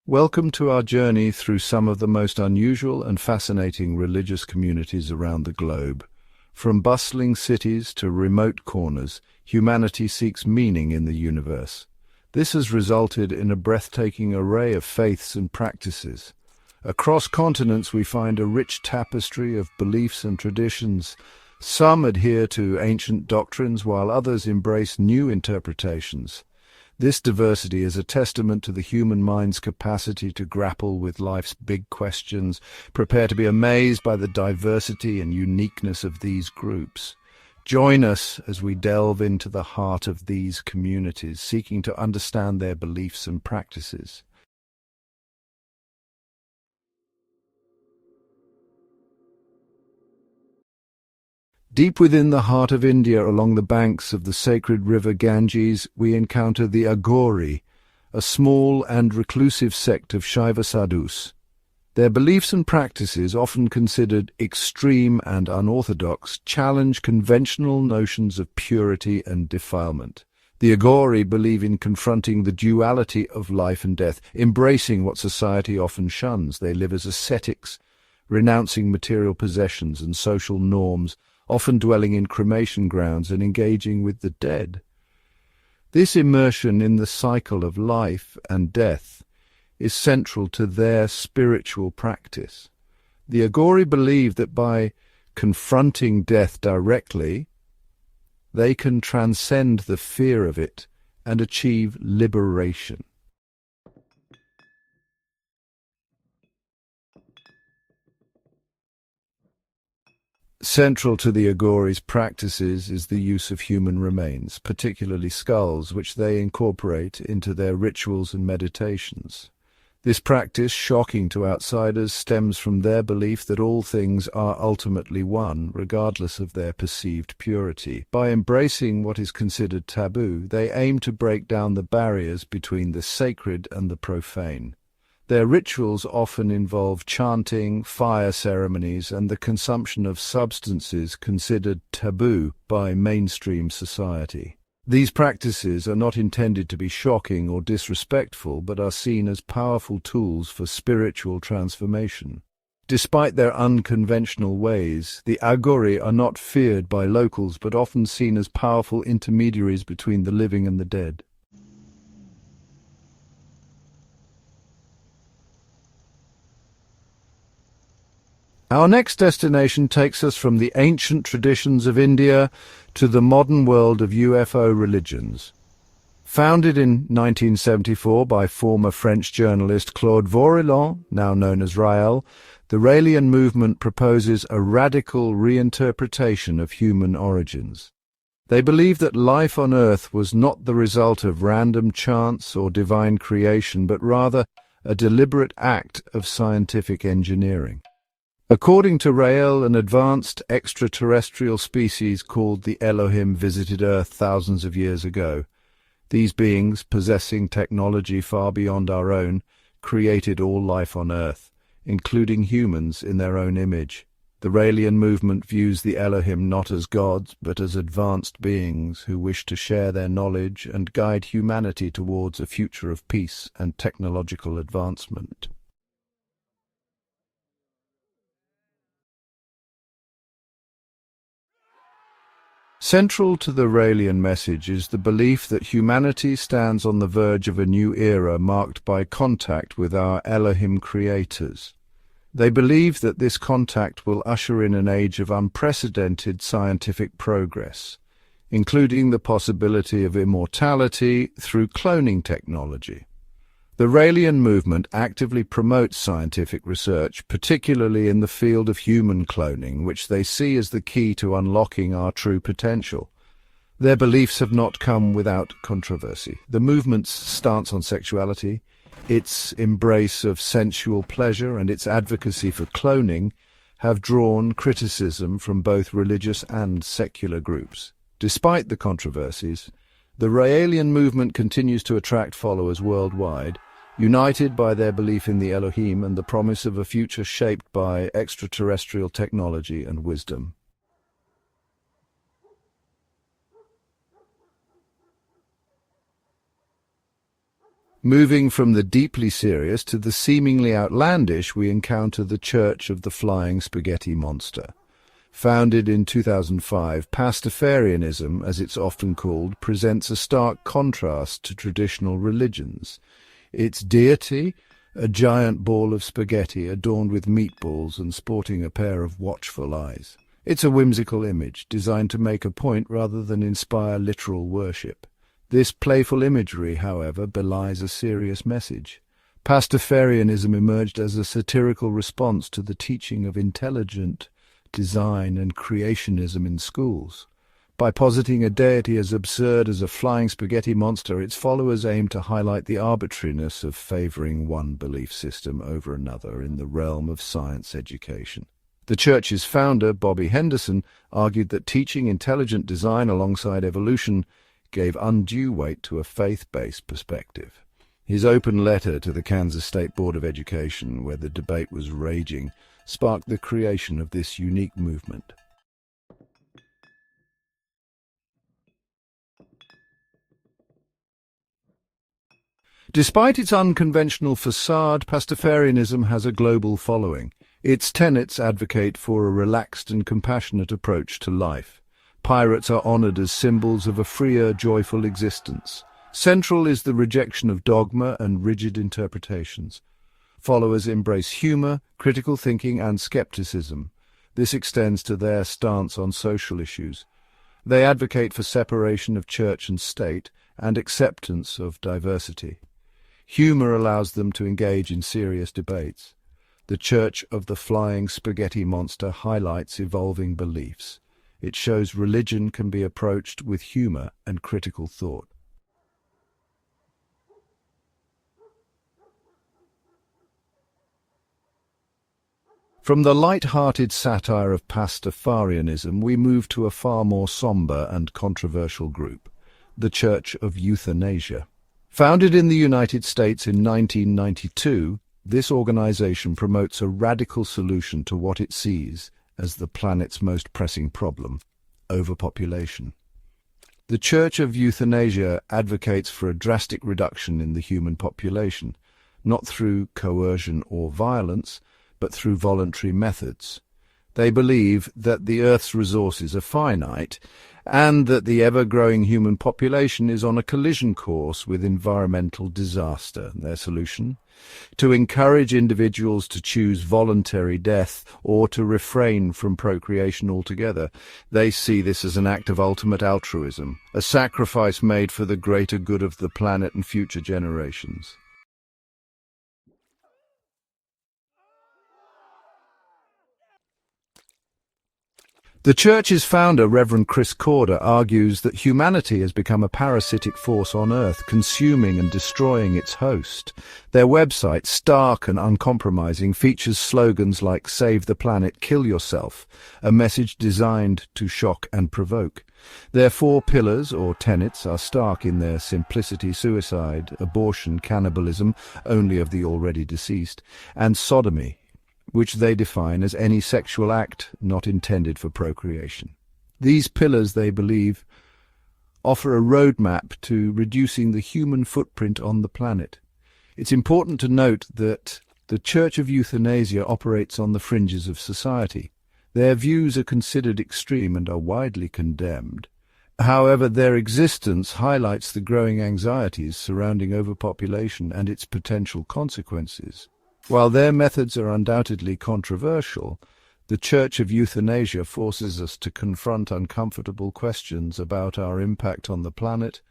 Welcome to our journey through some of the most unusual and fascinating religious communities around the globe. From bustling cities to remote corners, humanity seeks meaning in the universe. This has resulted in a breathtaking array of faiths and practices. Across continents we find a rich tapestry of beliefs and traditions. Some adhere to ancient doctrines while others embrace new interpretations. This diversity is a testament to the human mind's capacity to grapple with life's big questions. Prepare to be amazed by the diversity and uniqueness of these groups. Join us as we delve into the heart of these communities, seeking to understand their beliefs and practices. Deep within the heart of India, along the banks of the sacred river Ganges, we encounter the Aghori, a small and reclusive sect of Shaiva sadhus. Their beliefs and practices, often considered extreme and unorthodox, challenge conventional notions of purity and defilement. The Aghori believe in confronting the duality of life and death, embracing what society often shuns. They live as ascetics, renouncing material possessions and social norms, often dwelling in cremation grounds and engaging with the dead. This immersion in the cycle of life and death is central to their spiritual practice. The Aghori believe that by confronting death directly, they can transcend the fear of it and achieve liberation. Central to the Aghori's practices is the use of human remains, particularly skulls, which they incorporate into their rituals and meditations. This practice, shocking to outsiders, stems from their belief that all things are ultimately one, regardless of their perceived purity. By embracing what is considered taboo, they aim to break down the barriers between the sacred and the profane. Their rituals often involve chanting, fire ceremonies, and the consumption of substances considered taboo by mainstream society. These practices are not intended to be shocking or disrespectful, but are seen as powerful tools for spiritual transformation. Despite their unconventional ways, the Aghori are not feared by locals, but often seen as powerful intermediaries between the living and the dead. Our next destination takes us from the ancient traditions of India to the modern world of UFO religions. Founded in 1974 by former French journalist Claude Vorilhon, now known as Rael, the Raelian Movement proposes a radical reinterpretation of human origins. They believe that life on Earth was not the result of random chance or divine creation, but rather a deliberate act of scientific engineering. According to Rael, an advanced extraterrestrial species called the Elohim visited Earth thousands of years ago. These beings, possessing technology far beyond our own, created all life on Earth, including humans in their own image. The Raelian movement views the Elohim not as gods, but as advanced beings who wish to share their knowledge and guide humanity towards a future of peace and technological advancement. Central to the Raelian message is the belief that humanity stands on the verge of a new era marked by contact with our Elohim creators. They believe that this contact will usher in an age of unprecedented scientific progress, including the possibility of immortality through cloning technology. The Raelian movement actively promotes scientific research, particularly in the field of human cloning, which they see as the key to unlocking our true potential. Their beliefs have not come without controversy. The movement's stance on sexuality, its embrace of sensual pleasure, and its advocacy for cloning have drawn criticism from both religious and secular groups. Despite the controversies, the Raelian movement continues to attract followers worldwide, united by their belief in the Elohim and the promise of a future shaped by extraterrestrial technology and wisdom. Moving from the deeply serious to the seemingly outlandish, we encounter the Church of the Flying Spaghetti Monster. Founded in 2005, Pastafarianism, as it's often called, presents a stark contrast to traditional religions. Its deity, a giant ball of spaghetti adorned with meatballs and sporting a pair of watchful eyes. It's a whimsical image, designed to make a point rather than inspire literal worship. This playful imagery, however, belies a serious message. Pastafarianism emerged as a satirical response to the teaching of intelligent design and creationism in schools. By positing a deity as absurd as a flying spaghetti monster, its followers aim to highlight the arbitrariness of favoring one belief system over another in the realm of science education. The Church's founder, Bobby Henderson, argued that teaching intelligent design alongside evolution gave undue weight to a faith-based perspective. His open letter to the Kansas State Board of Education, where the debate was raging, sparked the creation of this unique movement. Despite its unconventional facade, Pastafarianism has a global following. Its tenets advocate for a relaxed and compassionate approach to life. Pirates are honored as symbols of a freer, joyful existence. Central is the rejection of dogma and rigid interpretations. Followers embrace humor, critical thinking, and skepticism. This extends to their stance on social issues. They advocate for separation of church and state and acceptance of diversity. Humor allows them to engage in serious debates. The Church of the Flying Spaghetti Monster highlights evolving beliefs. It shows religion can be approached with humor and critical thought. From the light-hearted satire of Pastafarianism, we move to a far more somber and controversial group, the Church of Euthanasia. Founded in the United States in 1992, this organization promotes a radical solution to what it sees as the planet's most pressing problem: overpopulation. The Church of Euthanasia advocates for a drastic reduction in the human population, not through coercion or violence, but through voluntary methods. They believe that the Earth's resources are finite and that the ever-growing human population is on a collision course with environmental disaster. Their solution? To encourage individuals to choose voluntary death or to refrain from procreation altogether. They see this as an act of ultimate altruism, a sacrifice made for the greater good of the planet and future generations. The Church's founder, Reverend Chris Corder, argues that humanity has become a parasitic force on Earth, consuming and destroying its host. Their website, stark and uncompromising, features slogans like "Save the planet, kill yourself," a message designed to shock and provoke. Their 4 pillars, or tenets, are stark in their simplicity: suicide, abortion, cannibalism, only of the already deceased, and sodomy, which they define as any sexual act not intended for procreation. These pillars, they believe, offer a roadmap to reducing the human footprint on the planet. It's important to note that the Church of Euthanasia operates on the fringes of society. Their views are considered extreme and are widely condemned. However, their existence highlights the growing anxieties surrounding overpopulation and its potential consequences. While their methods are undoubtedly controversial, the Church of Euthanasia forces us to confront uncomfortable questions about our impact on the planet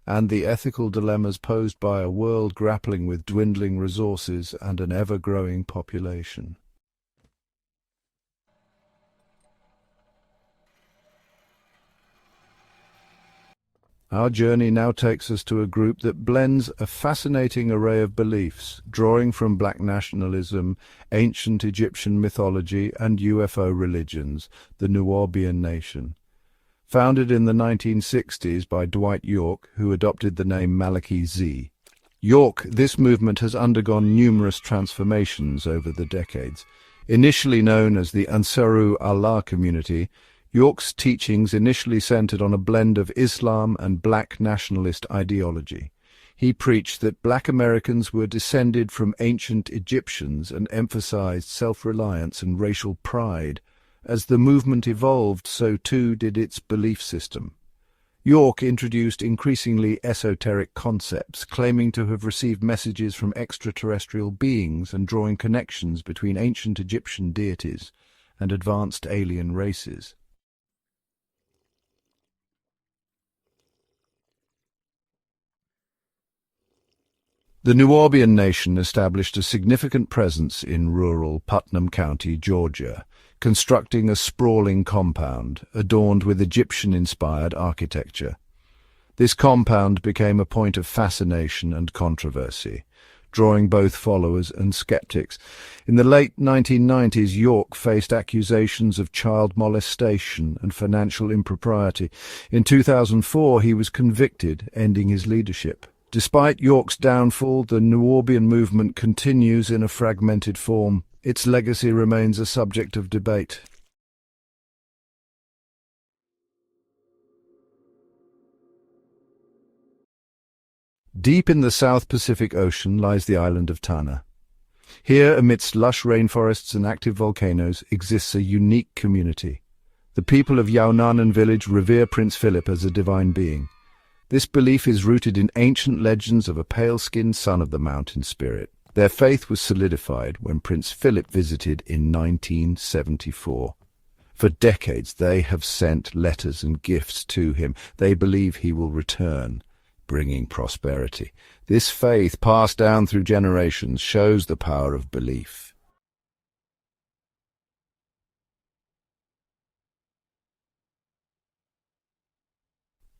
and the ethical dilemmas posed by a world grappling with dwindling resources and an ever-growing population. Our journey now takes us to a group that blends a fascinating array of beliefs, drawing from black nationalism, ancient Egyptian mythology, and UFO religions, the Nuwaubian Nation. Founded in the 1960s by Dwight York, who adopted the name Maliki Z. York, this movement has undergone numerous transformations over the decades. Initially known as the Ansaru Allah community, York's teachings initially centered on a blend of Islam and black nationalist ideology. He preached that Black Americans were descended from ancient Egyptians and emphasized self-reliance and racial pride. As the movement evolved, so too did its belief system. York introduced increasingly esoteric concepts, claiming to have received messages from extraterrestrial beings and drawing connections between ancient Egyptian deities and advanced alien races. The Nuwaubian Nation established a significant presence in rural Putnam County, Georgia, constructing a sprawling compound adorned with Egyptian-inspired architecture. This compound became a point of fascination and controversy, drawing both followers and skeptics. In the late 1990s, York faced accusations of child molestation and financial impropriety. In 2004, he was convicted, ending his leadership. Despite York's downfall, the Nuwaubian movement continues in a fragmented form. Its legacy remains a subject of debate. Deep in the South Pacific Ocean lies the island of Tanna. Here, amidst lush rainforests and active volcanoes, exists a unique community. The people of Yaunanan village revere Prince Philip as a divine being. This belief is rooted in ancient legends of a pale-skinned son of the mountain spirit. Their faith was solidified when Prince Philip visited in 1974. For decades they have sent letters and gifts to him. They believe he will return, bringing prosperity. This faith, passed down through generations, shows the power of belief.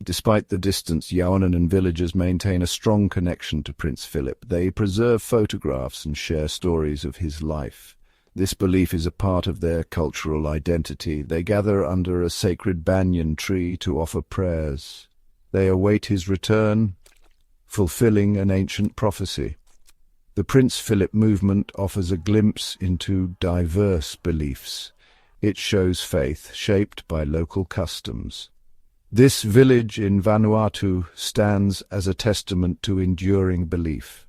Despite the distance, Yaunanan villagers maintain a strong connection to Prince Philip. They preserve photographs and share stories of his life. This belief is a part of their cultural identity. They gather under a sacred banyan tree to offer prayers. They await his return, fulfilling an ancient prophecy. The Prince Philip movement offers a glimpse into diverse beliefs. It shows faith shaped by local customs. This village in Vanuatu stands as a testament to enduring belief.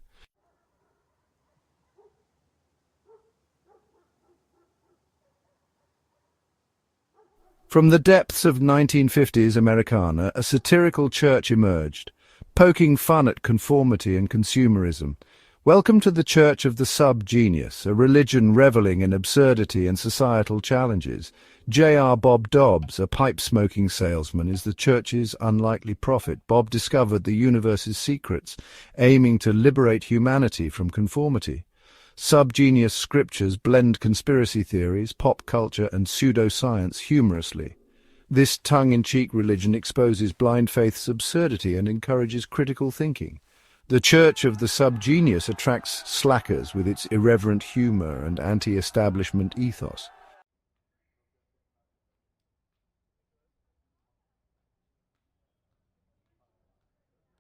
From the depths of 1950s Americana, a satirical church emerged, poking fun at conformity and consumerism. Welcome to the Church of the SubGenius, a religion reveling in absurdity and societal challenges. J.R. Bob Dobbs, a pipe-smoking salesman, is the church's unlikely prophet. Bob discovered the universe's secrets, aiming to liberate humanity from conformity. SubGenius scriptures blend conspiracy theories, pop culture, and pseudoscience humorously. This tongue-in-cheek religion exposes blind faith's absurdity and encourages critical thinking. The Church of the SubGenius attracts slackers with its irreverent humor and anti-establishment ethos.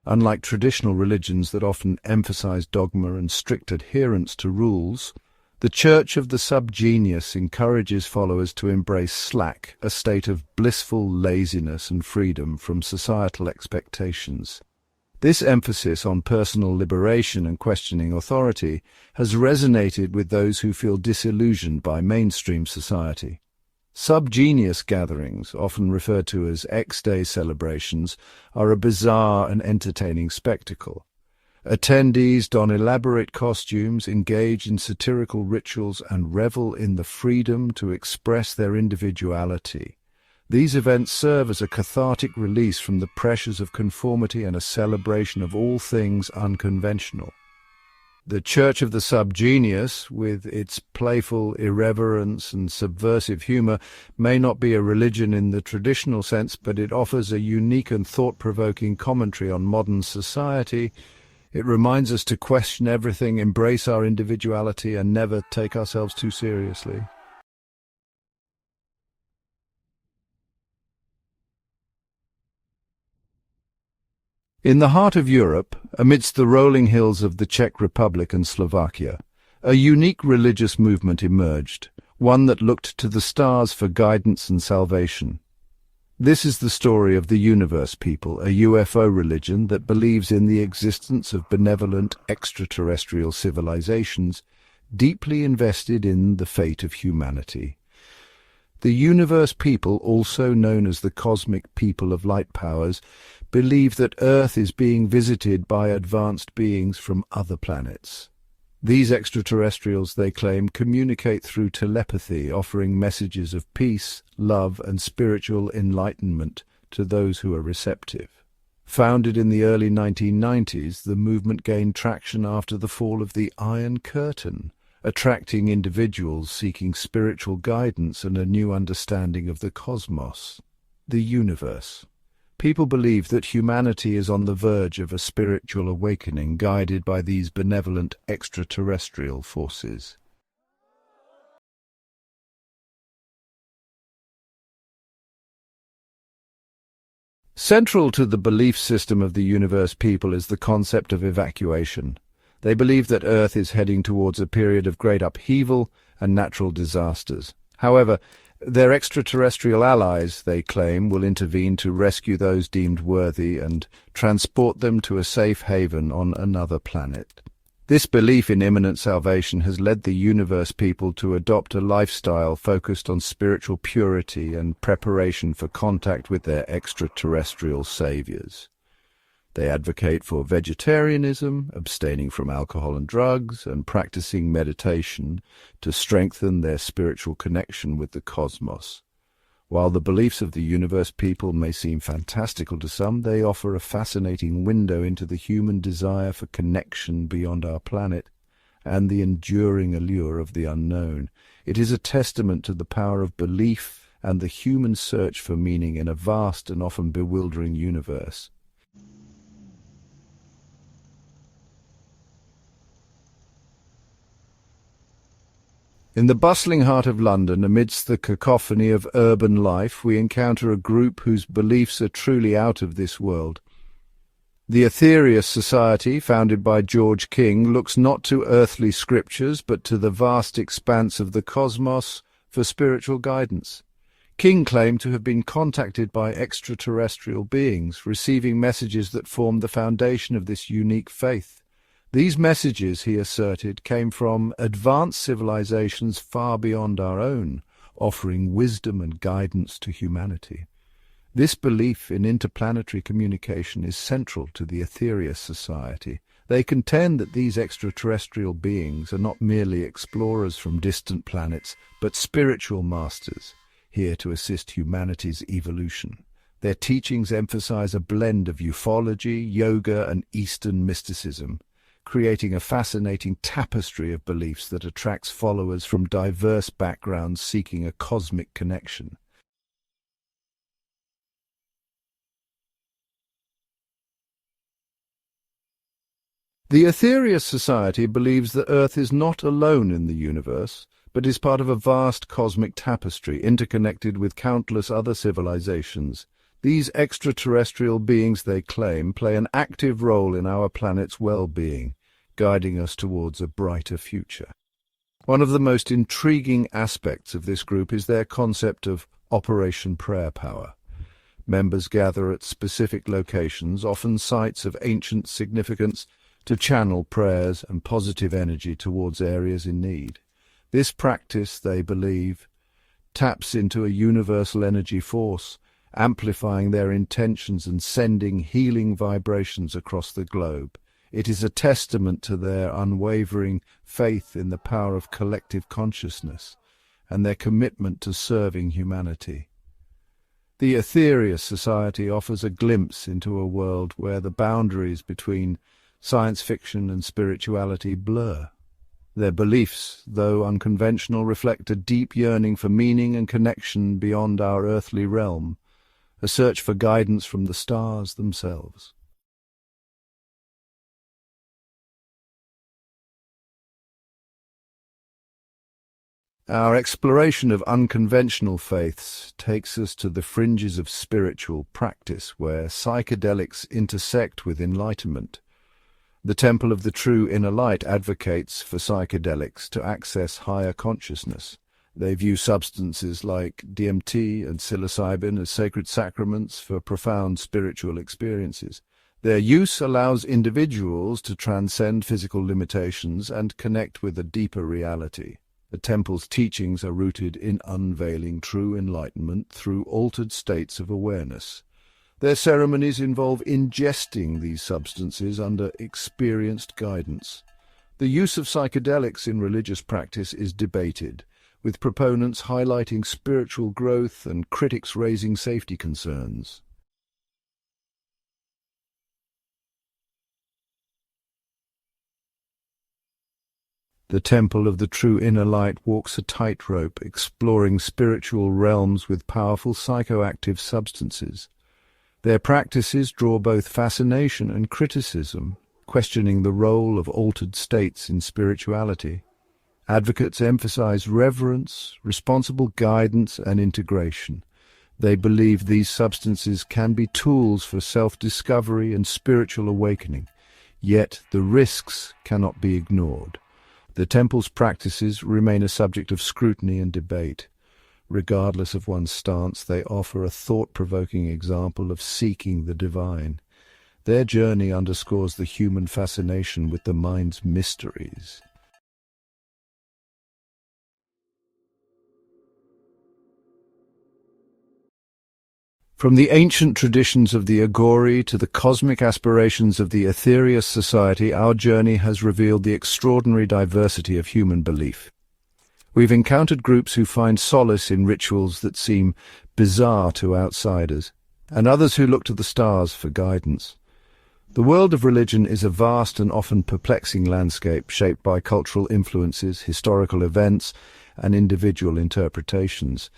Unlike traditional religions that often emphasize dogma and strict adherence to rules, the Church of the SubGenius encourages followers to embrace slack, a state of blissful laziness and freedom from societal expectations. This emphasis on personal liberation and questioning authority has resonated with those who feel disillusioned by mainstream society. SubGenius gatherings, often referred to as X-Day celebrations, are a bizarre and entertaining spectacle. Attendees don elaborate costumes, engage in satirical rituals, and revel in the freedom to express their individuality. These events serve as a cathartic release from the pressures of conformity and a celebration of all things unconventional. The Church of the SubGenius, with its playful irreverence and subversive humor, may not be a religion in the traditional sense, but it offers a unique and thought-provoking commentary on modern society. It reminds us to question everything, embrace our individuality, and never take ourselves too seriously. In the heart of Europe, amidst the rolling hills of the Czech Republic and Slovakia, a unique religious movement emerged, one that looked to the stars for guidance and salvation. This is the story of the Universe People, a UFO religion that believes in the existence of benevolent extraterrestrial civilizations deeply invested in the fate of humanity. The Universe People, also known as the Cosmic People of Light Powers, believe that Earth is being visited by advanced beings from other planets. These extraterrestrials, they claim, communicate through telepathy, offering messages of peace, love, and spiritual enlightenment to those who are receptive. Founded in the early 1990s, the movement gained traction after the fall of the Iron Curtain, attracting individuals seeking spiritual guidance and a new understanding of the cosmos, the universe. People believe that humanity is on the verge of a spiritual awakening guided by these benevolent extraterrestrial forces. Central to the belief system of the Universe People is the concept of evacuation. They believe that Earth is heading towards a period of great upheaval and natural disasters. However, their extraterrestrial allies, they claim, will intervene to rescue those deemed worthy and transport them to a safe haven on another planet. This belief in imminent salvation has led the Universe People to adopt a lifestyle focused on spiritual purity and preparation for contact with their extraterrestrial saviors. They advocate for vegetarianism, abstaining from alcohol and drugs, and practicing meditation to strengthen their spiritual connection with the cosmos. While the beliefs of the Universe People may seem fantastical to some, they offer a fascinating window into the human desire for connection beyond our planet and the enduring allure of the unknown. It is a testament to the power of belief and the human search for meaning in a vast and often bewildering universe. In the bustling heart of London, amidst the cacophony of urban life, we encounter a group whose beliefs are truly out of this world. The Aetherius Society, founded by George King, looks not to earthly scriptures but to the vast expanse of the cosmos for spiritual guidance. King claimed to have been contacted by extraterrestrial beings, receiving messages that formed the foundation of this unique faith. These messages, he asserted, came from advanced civilizations far beyond our own, offering wisdom and guidance to humanity. This belief in interplanetary communication is central to the Aetherius Society. They contend that these extraterrestrial beings are not merely explorers from distant planets, but spiritual masters, here to assist humanity's evolution. Their teachings emphasize a blend of ufology, yoga, and Eastern mysticism, creating a fascinating tapestry of beliefs that attracts followers from diverse backgrounds seeking a cosmic connection. The Aetherius Society believes that Earth is not alone in the universe, but is part of a vast cosmic tapestry interconnected with countless other civilizations. These extraterrestrial beings, they claim, play an active role in our planet's well-being, guiding us towards a brighter future. One of the most intriguing aspects of this group is their concept of Operation Prayer Power. Members gather at specific locations, often sites of ancient significance, to channel prayers and positive energy towards areas in need. This practice, they believe, taps into a universal energy force, amplifying their intentions and sending healing vibrations across the globe. It is a testament to their unwavering faith in the power of collective consciousness and their commitment to serving humanity. The Aetherius Society offers a glimpse into a world where the boundaries between science fiction and spirituality blur. Their beliefs, though unconventional, reflect a deep yearning for meaning and connection beyond our earthly realm, a search for guidance from the stars themselves. Our exploration of unconventional faiths takes us to the fringes of spiritual practice, where psychedelics intersect with enlightenment. The Temple of the True Inner Light advocates for psychedelics to access higher consciousness. They view substances like DMT and psilocybin as sacred sacraments for profound spiritual experiences. Their use allows individuals to transcend physical limitations and connect with a deeper reality. The temple's teachings are rooted in unveiling true enlightenment through altered states of awareness. Their ceremonies involve ingesting these substances under experienced guidance. The use of psychedelics in religious practice is debated, with proponents highlighting spiritual growth and critics raising safety concerns. The Temple of the True Inner Light walks a tightrope, exploring spiritual realms with powerful psychoactive substances. Their practices draw both fascination and criticism, questioning the role of altered states in spirituality. Advocates emphasize reverence, responsible guidance, and integration. They believe these substances can be tools for self-discovery and spiritual awakening, yet the risks cannot be ignored. The temple's practices remain a subject of scrutiny and debate. Regardless of one's stance, they offer a thought-provoking example of seeking the divine. Their journey underscores the human fascination with the mind's mysteries. From the ancient traditions of the Aghori to the cosmic aspirations of the Aetherius Society, our journey has revealed the extraordinary diversity of human belief. We've encountered groups who find solace in rituals that seem bizarre to outsiders, and others who look to the stars for guidance. The world of religion is a vast and often perplexing landscape shaped by cultural influences, historical events, and individual interpretations.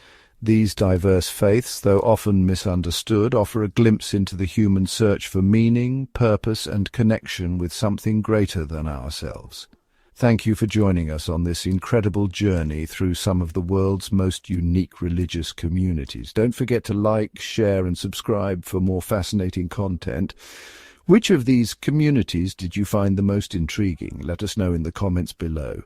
These diverse faiths, though often misunderstood, offer a glimpse into the human search for meaning, purpose, and connection with something greater than ourselves. Thank you for joining us on this incredible journey through some of the world's most unique religious communities. Don't forget to like, share, and subscribe for more fascinating content. Which of these communities did you find the most intriguing? Let us know in the comments below.